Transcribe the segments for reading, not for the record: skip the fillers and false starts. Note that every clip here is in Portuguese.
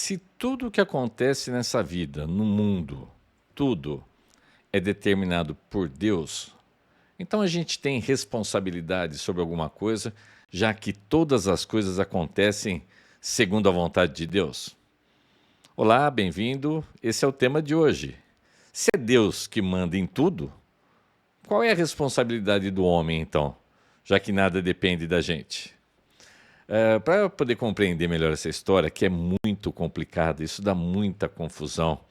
Se tudo o que acontece nessa vida, no mundo, tudo é determinado por Deus, então a gente tem responsabilidade sobre alguma coisa, já que todas as coisas acontecem segundo a vontade de Deus? Olá, bem-vindo. Esse é o tema de hoje. Se é Deus que manda em tudo, qual é a responsabilidade do homem então, já que nada depende da gente? Para poder compreender melhor essa história, que é muito complicada, isso dá muita confusão.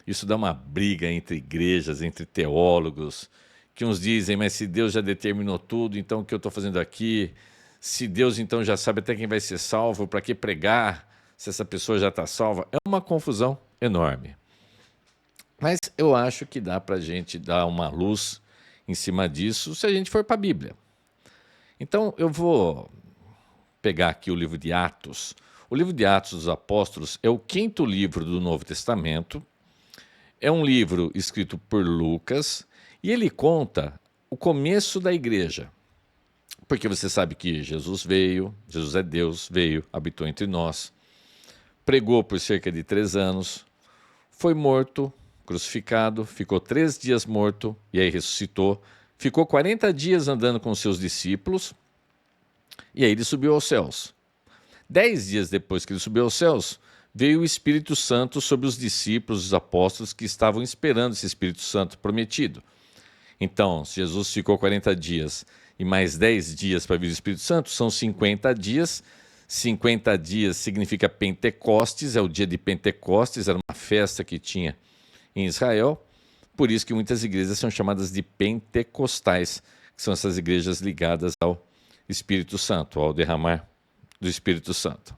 Isso dá uma briga entre igrejas, entre teólogos, que uns dizem, mas se Deus já determinou tudo, então o que eu estou fazendo aqui? Se Deus então já sabe até quem vai ser salvo, para que pregar se essa pessoa já está salva? É uma confusão enorme. Mas eu acho que dá para a gente dar uma luz em cima disso se a gente for para a Bíblia. Então eu vou pegar aqui o livro de Atos. O livro de Atos dos Apóstolos é o quinto livro do Novo Testamento. É um livro escrito por Lucas e ele conta o começo da igreja. Porque você sabe que Jesus veio, Jesus é Deus, veio, habitou entre nós, pregou por cerca de 3 anos, foi morto, crucificado, ficou 3 dias morto e aí ressuscitou, ficou 40 dias andando com seus discípulos e aí ele subiu aos céus. 10 dias depois que ele subiu aos céus, veio o Espírito Santo sobre os discípulos, os apóstolos que estavam esperando esse Espírito Santo prometido. Então, se Jesus ficou 40 dias e mais 10 dias para vir o Espírito Santo, são 50 dias. 50 dias significa Pentecostes, é o dia de Pentecostes, era uma festa que tinha em Israel. Por isso que muitas igrejas são chamadas de pentecostais, que são essas igrejas ligadas ao Espírito Santo, ao derramar do Espírito Santo.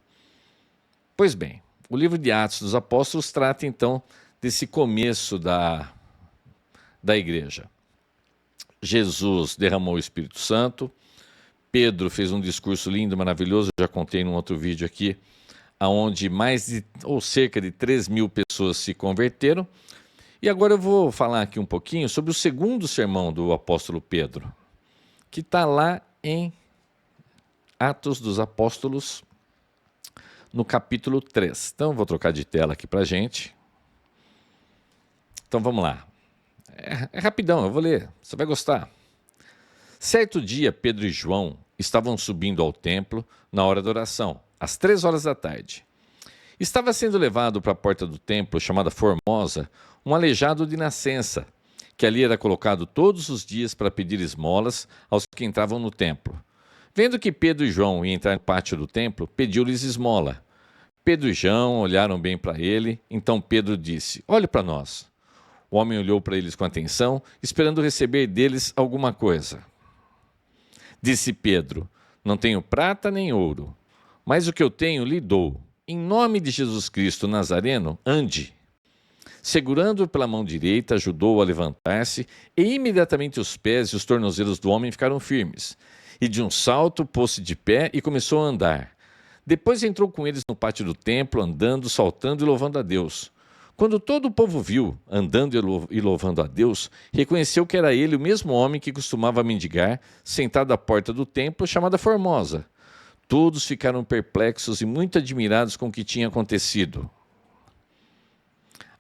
Pois bem, o livro de Atos dos Apóstolos trata então desse começo da igreja. Jesus derramou o Espírito Santo, Pedro fez um discurso lindo, maravilhoso, já contei num outro vídeo aqui, onde cerca de 3.000 pessoas se converteram. E agora eu vou falar aqui um pouquinho sobre o segundo sermão do apóstolo Pedro, que está lá em Atos dos Apóstolos, no capítulo 3. Então, vou trocar de tela aqui para a gente. Então, vamos lá. É rapidão, eu vou ler, você vai gostar. Certo dia, Pedro e João estavam subindo ao templo na hora da oração, às 3 horas da tarde. Estava sendo levado para a porta do templo, chamada Formosa, um aleijado de nascença, que ali era colocado todos os dias para pedir esmolas aos que entravam no templo. Vendo que Pedro e João iam entrar no pátio do templo, pediu-lhes esmola. Pedro e João olharam bem para ele, então Pedro disse, olhe para nós. O homem olhou para eles com atenção, esperando receber deles alguma coisa. Disse Pedro, não tenho prata nem ouro, mas o que eu tenho lhe dou. Em nome de Jesus Cristo Nazareno, ande. Segurando-o pela mão direita, ajudou-o a levantar-se, e imediatamente os pés e os tornozelos do homem ficaram firmes. E de um salto pôs-se de pé e começou a andar. Depois entrou com eles no pátio do templo, andando, saltando e louvando a Deus. Quando todo o povo viu, andando e louvando a Deus, reconheceu que era ele o mesmo homem que costumava mendigar, sentado à porta do templo, chamada Formosa. Todos ficaram perplexos e muito admirados com o que tinha acontecido.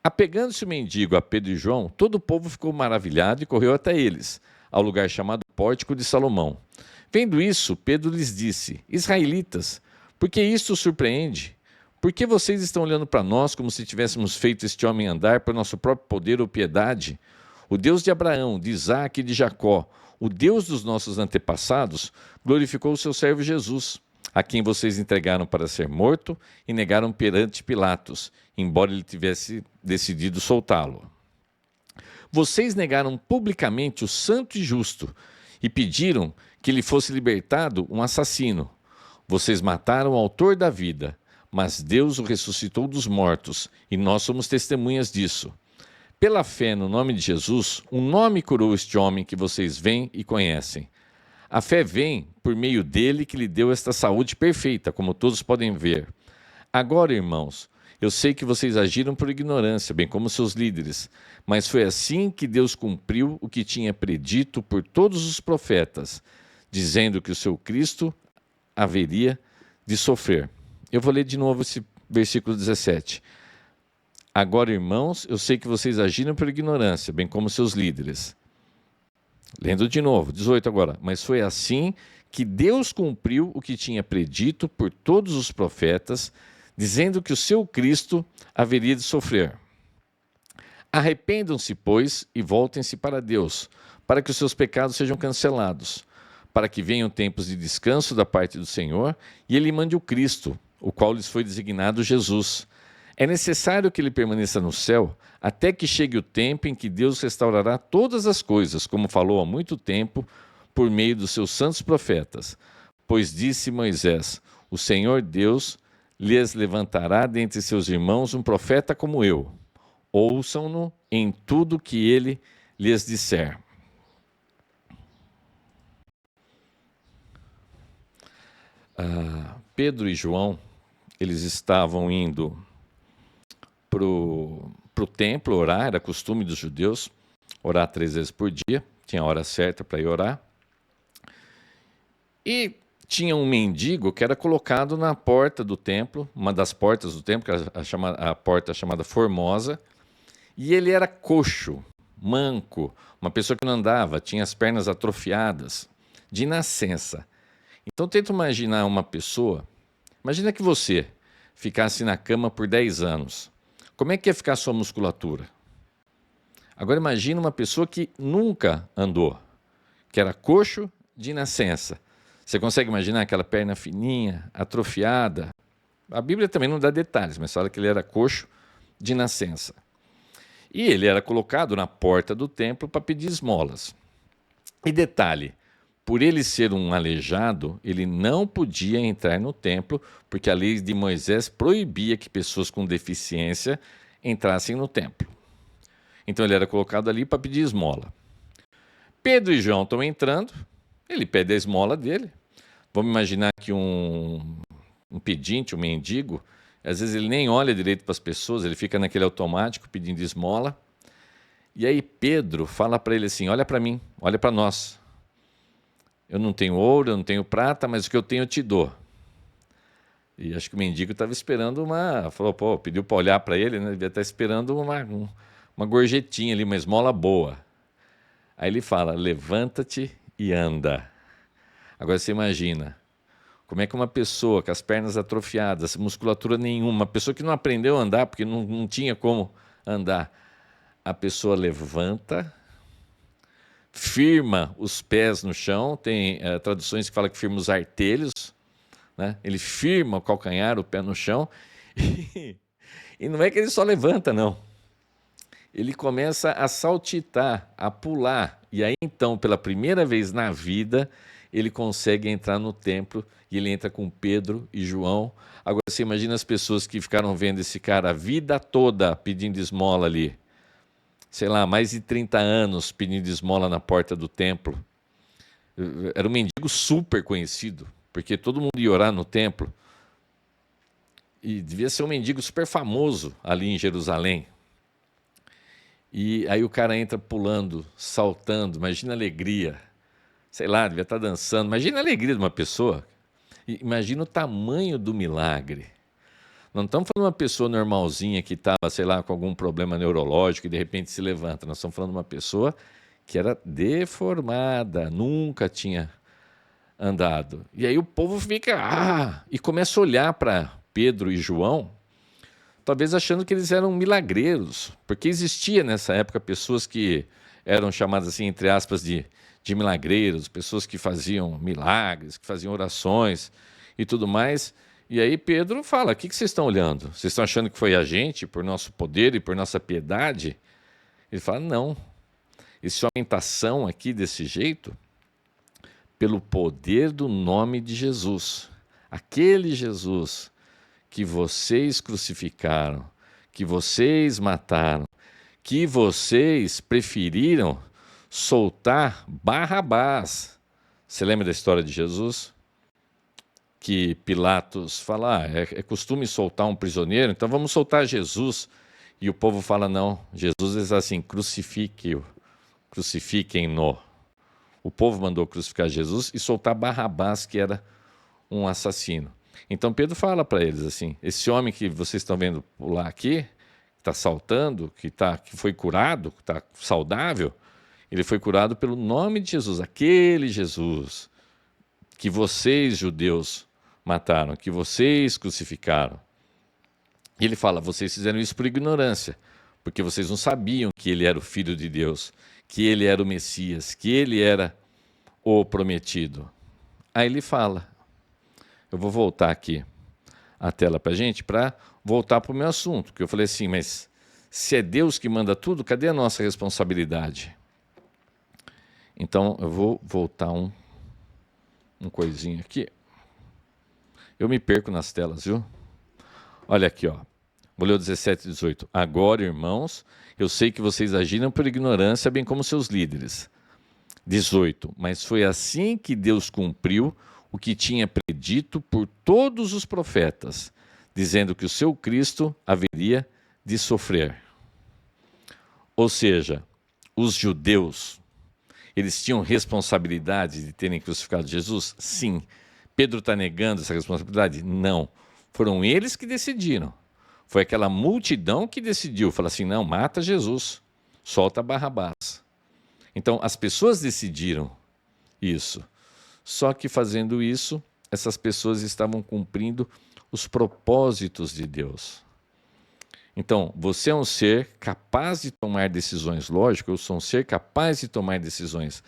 Apegando-se o mendigo a Pedro e João, todo o povo ficou maravilhado e correu até eles, ao lugar chamado Pórtico de Salomão. Vendo isso, Pedro lhes disse, Israelitas, por que isto os surpreende? Por que vocês estão olhando para nós como se tivéssemos feito este homem andar por nosso próprio poder ou piedade? O Deus de Abraão, de Isaque e de Jacó, o Deus dos nossos antepassados, glorificou o seu servo Jesus, a quem vocês entregaram para ser morto e negaram perante Pilatos, embora ele tivesse decidido soltá-lo. Vocês negaram publicamente o santo e justo e pediram que lhe fosse libertado um assassino. Vocês mataram o autor da vida, mas Deus o ressuscitou dos mortos, e nós somos testemunhas disso. Pela fé no nome de Jesus, um nome curou este homem que vocês veem e conhecem. A fé vem por meio dele que lhe deu esta saúde perfeita, como todos podem ver. Agora, irmãos, eu sei que vocês agiram por ignorância, bem como seus líderes, mas foi assim que Deus cumpriu o que tinha predito por todos os profetas, dizendo que o seu Cristo haveria de sofrer. Eu vou ler de novo esse versículo 17. Agora, irmãos, eu sei que vocês agiram por ignorância, bem como seus líderes. Lendo de novo, 18 agora. Mas foi assim que Deus cumpriu o que tinha predito por todos os profetas, dizendo que o seu Cristo haveria de sofrer. Arrependam-se, pois, e voltem-se para Deus, para que os seus pecados sejam cancelados, para que venham tempos de descanso da parte do Senhor, e Ele mande o Cristo, o qual lhes foi designado Jesus. É necessário que ele permaneça no céu até que chegue o tempo em que Deus restaurará todas as coisas, como falou há muito tempo, por meio dos seus santos profetas. Pois disse Moisés: o Senhor Deus lhes levantará dentre seus irmãos um profeta como eu. Ouçam-no em tudo que ele lhes disser. Pedro e João, eles estavam indo para o templo orar, era costume dos judeus orar 3 vezes por dia, tinha a hora certa para ir orar. E tinha um mendigo que era colocado na porta do templo, uma das portas do templo, que era a porta chamada Formosa, e ele era coxo, manco, uma pessoa que não andava, tinha as pernas atrofiadas, de nascença. Então tenta imaginar uma pessoa, imagina que você ficasse na cama por 10 anos. Como é que ia ficar a sua musculatura? Agora imagina uma pessoa que nunca andou, que era coxo de nascença. Você consegue imaginar aquela perna fininha, atrofiada? A Bíblia também não dá detalhes, mas fala que ele era coxo de nascença. E ele era colocado na porta do templo para pedir esmolas. E detalhe, por ele ser um aleijado, ele não podia entrar no templo, porque a lei de Moisés proibia que pessoas com deficiência entrassem no templo. Então ele era colocado ali para pedir esmola. Pedro e João estão entrando, ele pede a esmola dele. Vamos imaginar que um pedinte, um mendigo, às vezes ele nem olha direito para as pessoas, ele fica naquele automático pedindo esmola. E aí Pedro fala para ele assim: olha para mim, olha para nós. Eu não tenho ouro, eu não tenho prata, mas o que eu tenho eu te dou. E acho que o mendigo estava esperando pediu para olhar para ele, né? Devia estar esperando uma gorjetinha ali, uma esmola boa. Aí ele fala: levanta-te e anda. Agora você imagina, como é que uma pessoa com as pernas atrofiadas, musculatura nenhuma, uma pessoa que não aprendeu a andar, porque não tinha como andar, a pessoa levanta, firma os pés no chão, tem traduções que falam que firma os artelhos, né? Ele firma o calcanhar, o pé no chão, e não é que ele só levanta, não. Ele começa a saltitar, a pular, e aí então, pela primeira vez na vida, ele consegue entrar no templo, e ele entra com Pedro e João. Agora você imagina as pessoas que ficaram vendo esse cara a vida toda pedindo esmola ali, sei lá, mais de 30 anos pedindo esmola na porta do templo. Era um mendigo super conhecido, porque todo mundo ia orar no templo. E devia ser um mendigo super famoso ali em Jerusalém. E aí o cara entra pulando, saltando, imagina a alegria. Sei lá, devia estar dançando. Imagina a alegria de uma pessoa. Imagina o tamanho do milagre. Não estamos falando de uma pessoa normalzinha que estava, sei lá, com algum problema neurológico e de repente se levanta. Nós estamos falando de uma pessoa que era deformada, nunca tinha andado. E aí o povo fica, e começa a olhar para Pedro e João, talvez achando que eles eram milagreiros, porque existia nessa época pessoas que eram chamadas assim, entre aspas, de milagreiros, pessoas que faziam milagres, que faziam orações e tudo mais. E aí Pedro fala: o que vocês estão olhando? Vocês estão achando que foi a gente, por nosso poder e por nossa piedade? Ele fala: não, esse homem está ação aqui desse jeito pelo poder do nome de Jesus. Aquele Jesus que vocês crucificaram, que vocês mataram, que vocês preferiram soltar Barrabás. Você lembra da história de Jesus? Que Pilatos fala: é costume soltar um prisioneiro, então vamos soltar Jesus. E o povo fala: não, Jesus diz assim: crucifiquem-no. O povo mandou crucificar Jesus e soltar Barrabás, que era um assassino. Então Pedro fala para eles assim: esse homem que vocês estão vendo pular aqui, que está saltando, que foi curado, que está saudável, ele foi curado pelo nome de Jesus, aquele Jesus que vocês, judeus, mataram, que vocês crucificaram. E ele fala: vocês fizeram isso por ignorância, porque vocês não sabiam que ele era o Filho de Deus, que ele era o Messias, que ele era o prometido. Aí ele fala, eu vou voltar aqui a tela para a gente, para voltar para o meu assunto, que eu falei assim, mas se é Deus que manda tudo, cadê a nossa responsabilidade? Então eu vou voltar um coisinho aqui. Eu me perco nas telas, viu? Olha aqui, ó. Vou ler o 17 e 18. Agora, irmãos, eu sei que vocês agiram por ignorância, bem como seus líderes. 18. Mas foi assim que Deus cumpriu o que tinha predito por todos os profetas, dizendo que o seu Cristo haveria de sofrer. Ou seja, os judeus, eles tinham responsabilidade de terem crucificado Jesus? Sim. Pedro está negando essa responsabilidade? Não. Foram eles que decidiram. Foi aquela multidão que decidiu. Falou assim, não, mata Jesus, solta Barrabás. Então, as pessoas decidiram isso. Só que fazendo isso, essas pessoas estavam cumprindo os propósitos de Deus. Então, você é um ser capaz de tomar decisões. Lógico, eu sou um ser capaz de tomar decisões,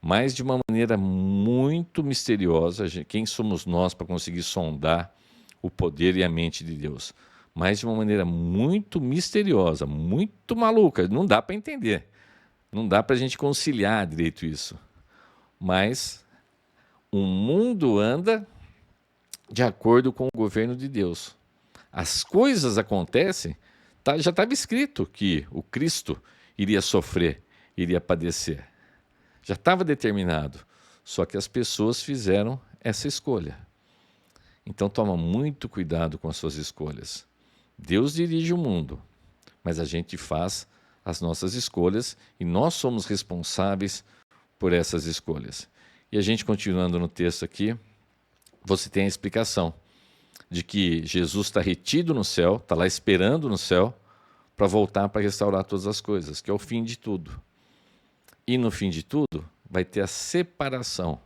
mas de uma maneira muito misteriosa. Quem somos nós para conseguir sondar o poder e a mente de Deus? Mas de uma maneira muito misteriosa, muito maluca. Não dá para entender. Não dá para a gente conciliar direito isso. Mas o mundo anda de acordo com o governo de Deus. As coisas acontecem, já estava escrito que o Cristo iria sofrer, iria padecer. Já estava determinado. Só que as pessoas fizeram essa escolha. Então toma muito cuidado com as suas escolhas. Deus dirige o mundo, mas a gente faz as nossas escolhas e nós somos responsáveis por essas escolhas. E a gente continuando no texto aqui, você tem a explicação de que Jesus está retido no céu, está lá esperando no céu para voltar para restaurar todas as coisas, que é o fim de tudo. E no fim de tudo vai ter a separação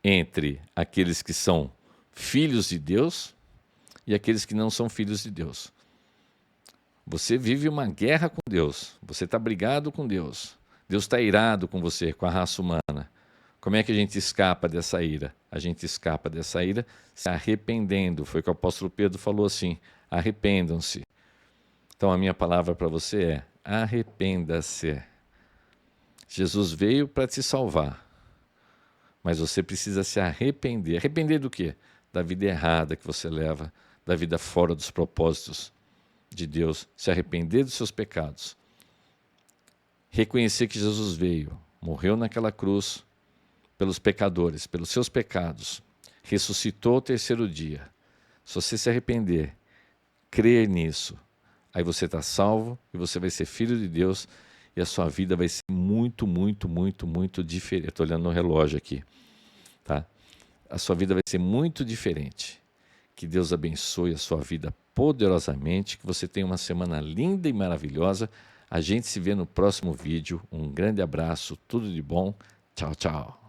entre aqueles que são filhos de Deus e aqueles que não são filhos de Deus. Você vive uma guerra com Deus, você está brigado com Deus, Deus está irado com você, com a raça humana. Como é que a gente escapa dessa ira? A gente escapa dessa ira se arrependendo. Foi o que o apóstolo Pedro falou assim, arrependam-se. Então a minha palavra para você é, arrependa-se. Jesus veio para te salvar, mas você precisa se arrepender. Arrepender do quê? Da vida errada que você leva, da vida fora dos propósitos de Deus, se arrepender dos seus pecados, reconhecer que Jesus veio, morreu naquela cruz pelos pecadores, pelos seus pecados, ressuscitou ao terceiro dia. Se você se arrepender, crer nisso, aí você está salvo e você vai ser filho de Deus e a sua vida vai ser muito, muito, muito, muito diferente. Estou olhando no relógio aqui, tá? A sua vida vai ser muito diferente. Que Deus abençoe a sua vida poderosamente, que você tenha uma semana linda e maravilhosa. A gente se vê no próximo vídeo. Um grande abraço, tudo de bom. Tchau, tchau.